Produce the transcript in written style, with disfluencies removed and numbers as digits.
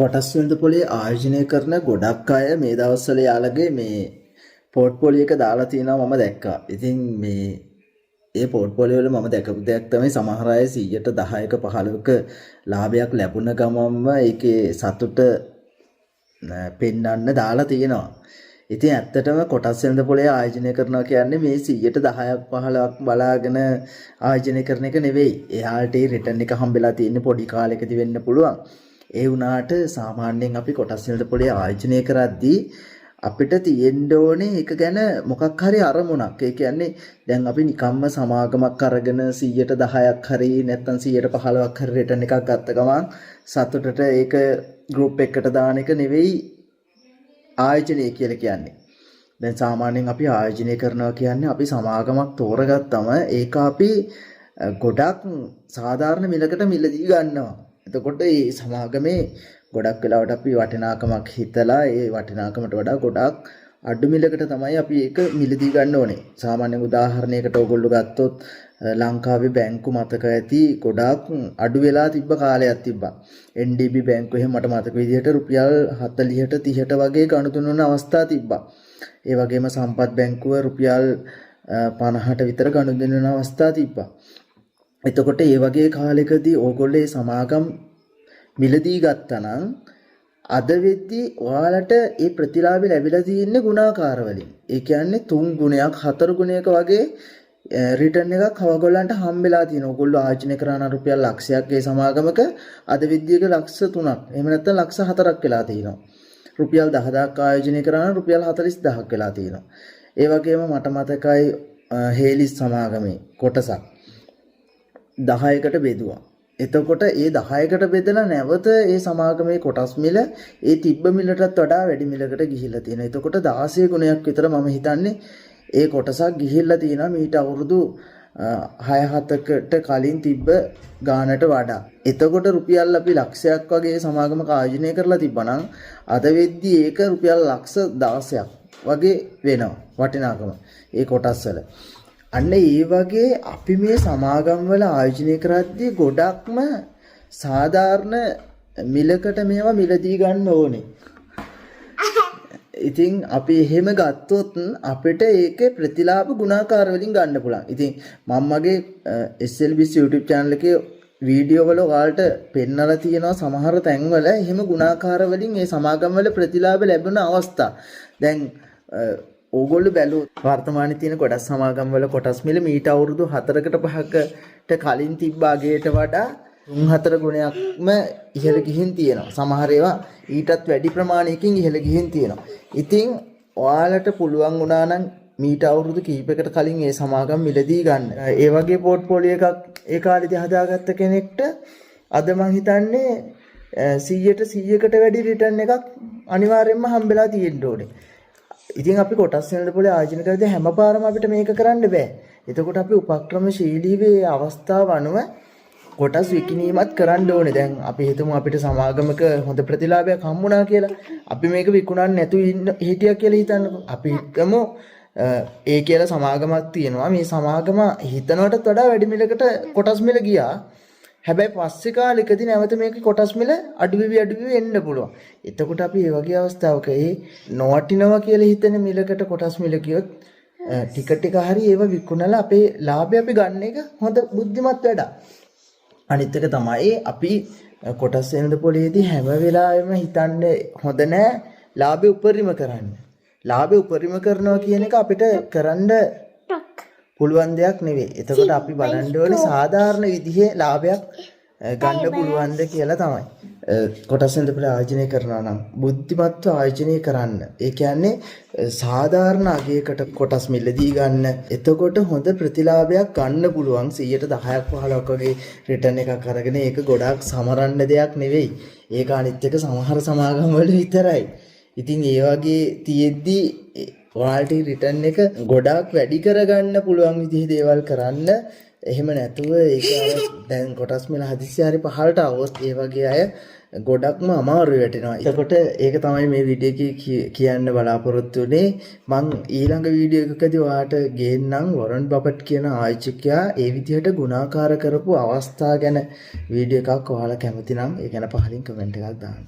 කොටස් වෙළඳ පොලේ ආයෝජනය කරන ගොඩක් අය මේ දවස්වල යාළගේ මේ පෝර්ට්ෆෝලියෝ එක දාලා තියෙනවා මම දැක්කා. ඉතින් මේ ඒ පෝර්ට්ෆෝලියෝ වල මම දැකපු දෙයක් තමයි සමහර අය 100ට 10ක 15ක ලාභයක් ලැබුණ ගමන්ම ඒකේ සතුට පෙන්වන්න දාලා තියෙනවා. ඉතින් ඇත්තටම කොටස් වෙළඳ පොලේ ආයෝජනය කරනවා කියන්නේ මේ 100ට 10ක් 15ක් බලාගෙන ආයෝජනය කරන එක නෙවෙයි. එයාට රිටර්න් එක හම්බෙලා තියෙන්නේ පොඩි කාලෙකදී වෙන්න පුළුවන්. ඒ වුණාට සාමාන්‍යයෙන් අපි කොටස් වෙළඳ පොලේ ආයෝජනය කරද්දී අපිට තියෙන්න ඕනේ ඒක ගැන මොකක් හරි අරමුණක්. ඒ කියන්නේ දැන් අපි නිකම්ම සමාගමක් අරගෙන 100ට 10ක් හරි නැත්නම් 100ට 15ක් හරි රිටර්න් එකක් ගත්ත ගමන් සතුටට ඒක ගෲප් එකකට දාන එක නෙවෙයි ආයෝජනය කියලා කියන්නේ. දැන් සාමාන්‍යයෙන් අපි ආයෝජනය කරනවා කියන්නේ අපි සමාගමක් තෝරගත්තම ඒක අපි ගොඩක් සාධාරණ මිලකට මිලදී ගන්නවා. එතකොට මේ සමාගමේ ගොඩක් වෙලාවට අපි වටිනාකමක් හිතලා ඒ වටිනාකමට වඩා ගොඩක් අඩු මිලකට තමයි අපි ඒක මිලදී ගන්න ඕනේ. සාමාන්‍ය උදාහරණයකට ඔයගොල්ලෝ ගත්තොත් ලංකාවේ බැංකු මතක ඇති ගොඩක් අඩු වෙලා තිබ්බ කාලයක් තිබ්බා. NDB බැංකුව එහෙම මට මතක විදිහට රුපියල් 40ට 30ට වගේ ගනුදෙනු වන අවස්ථා තිබ්බා. ඒ වගේම සම්පත් බැංකුව රුපියල් 50ට විතර ගනුදෙනු වන අවස්ථා තිබ්බා. එතකොට ඒ වගේ කාලෙකදී ඕගොල්ලෝ සමාගම් මිලදී ගත්තා නම් අද වෙද්දී ඔයාලට ඒ ප්‍රතිලාභය ලැබිලා තියෙන්නේ ගුණාකාර වලින්. ඒ කියන්නේ 3 ගුණයක් 4 ගුණයක වගේ රිටර්න් එකක් ඔයගොල්ලන්ට හම්බෙලා තියෙනවා. ඔයගොල්ලෝ ආයෝජනය කරන රුපියල් ලක්ෂයක් ඒ සමාගමක අද වෙද්දීක ලක්ෂ 3ක්. එහෙම නැත්නම් ලක්ෂ 4ක් වෙලා තියෙනවා. රුපියල් 10000ක් ආයෝජනය කරන රුපියල් 40000ක් වෙලා තියෙනවා. ඒ වගේම මට මතකයි හේලිස් සමාගමේ කොටසක් 10කට බෙදුවා. එතකොට ඒ 10කට බෙදලා නැවත ඒ සමාගමේ කොටස් මිල ඒ තිබ්බ මිලටත් වඩා වැඩි මිලකට ගිහිල්ලා තියෙනවා. එතකොට 16 ගුණයක් විතර මම හිතන්නේ ඒ කොටසක් ගිහිල්ලා තියෙනවා මීට අවුරුදු 6-7කට කලින් තිබ්බ ගානට වඩා. එතකොට රුපියල් අපි ලක්ෂයක් වගේ සමාගමක ආයෝජනය කරලා තිබ්බනම් අද වෙද්දී ඒක රුපියල් ලක්ෂ 16ක් වගේ වෙනවා වටිනාකම ඒ කොටස් වල. අන්න ඒ වගේ අපි මේ සමාගම් වල ආයෝජනය කරද්දී ගොඩක්ම සාධාරණ මිලකට මේවා මිලදී ගන්න ඕනේ. ඉතින් අපි එහෙම ගත්තොත් අපිට ඒකේ ප්‍රතිලාභ ගුණාකාර වලින් ගන්න පුළුවන්. ඉතින් මම මගේ SLBC YouTube channel එකේ වීඩියෝ වල ඔයාලට පෙන්නලා තියෙනවා සමහර තැන්වල එහෙම ගුණාකාර වලින් මේ සමාගම් වල ප්‍රතිලාභ ලැබෙන අවස්ථා. දැන් ඕගොල්ලෝ බැලුවොත් වර්තමානයේ තියෙන කොටස් සමාගම් වල කොටස් මිල මීට අවුරුදු 4කට 5කට කලින් තිබ්බ අගයට වඩා 3-4 ගුණයක්ම ඉහළ ගිහින් තියෙනවා. සමහර ඒවා ඊටත් වැඩි ප්‍රමාණයකින් ඉහළ ගිහින් තියෙනවා. ඉතින් ඔයාලට පුළුවන් වුණා නම් මීට අවුරුදු කිහිපයකට කලින් මේ සමාගම් මිලදී ගන්න. ඒ වගේ පෝර්ට්ෆෝලියෝ එකක් ඒ කාලේදී හදාගත්ත කෙනෙක්ට අද මං හිතන්නේ 100ට 100කට වැඩි රිටර්න් එකක් අනිවාර්යයෙන්ම හම්බෙලා තියෙන්න ඕනේ. ඉතින් අපි කොටස් වෙළඳ පොලේ ආයෝජන කරද්දී හැම පාරම අපිට මේක කරන්න බෑ. එතකොට අපි උපක්‍රමශීලීව මේ අවස්ථාව අනුව කොටස් විකිණීමත් කරන්න ඕනේ. දැන් අපි හිතමු අපිට සමාගමක හොඳ ප්‍රතිලාභයක් හම්බුණා කියලා. අපි මේක විකුණන්න නැතුව හිටියා කියලා හිතන්නකෝ. අපි හිතමු ඒ කියලා සමාගමක් තියෙනවා. මේ සමාගම හිතනවටත් වඩා වැඩි මිලකට කොටස් මිල ගියා. හැබැයි පස්සේ කාලෙකදී නැවත මේක කොටස් මිල අඩු වෙවි එන්න පුළුවන්. එතකොට අපි මේ වගේ අවස්ථාවක ඒ නොවටිනවා කියලා හිතන මිලකට කොටස් මිල කියොත් ටික හරි ඒව විකුණලා අපේ ලාභය අපි ගන්න එක හොඳ බුද්ධිමත් වැඩක්. අනිත් එක තමයි අපි කොටස් වෙළඳ පොලේදී හැම වෙලාවෙම හිතන්නේ හොඳ නෑ ලාභය උපරිම කරන්න. ලාභය උපරිම කරනවා කියන එක අපිට කරන්න පුළුවන් දෙයක් නෙවෙයි. එතකොට අපි බලන්න ඕනේ සාධාරණ විදිහේ ලාභයක් ගන්න පුළුවන්ද කියලා තමයි. කොටස් වෙළඳ පොලේ ආයෝජනය කරනවා නම් බුද්ධිමත්ව ආයෝජනය කරන්න. ඒ කියන්නේ සාධාරණ අගයකට කොටස් මිලදී ගන්න. එතකොට හොඳ ප්‍රතිලාභයක් ගන්න පුළුවන් 100ට 10ක් 15ක් වගේ රිටර්න් එකක් අරගෙන ඒක ගොඩාක් සමරන්න දෙයක් නෙවෙයි. ඒක අනිත් එක සමහර සමාගම් වල විතරයි. ඉතින් ඒ වගේ තියෙද්දි ඔයාලට රිටර්න් එක ගොඩාක් වැඩි කරගන්න පුළුවන් විදිහේ දේවල් කරන්න. එහෙම නැතුව ඒක දැන් කොටස් මිල හදිස්සි හරි පහළට આવොත් ඒ වගේ අය ගොඩක්ම අමාරු වෙටෙනවා. එතකොට ඒක තමයි මේ වීඩියෝ එකේ කියන්න බලාපොරොත්තු වෙන්නේ. මම ඊළඟ වීඩියෝ එකකදී ඔයාලට ගේන්නම් වොරන් බෆට් කියන ආයෝජකයා ඒ විදිහට ගුණාකාර කරපු අවස්ථා ගැන වීඩියෝ එකක් ඔයාලා කැමති නම් ඒ ගැන පහලින් කමෙන්ට් එකක් දාන්න.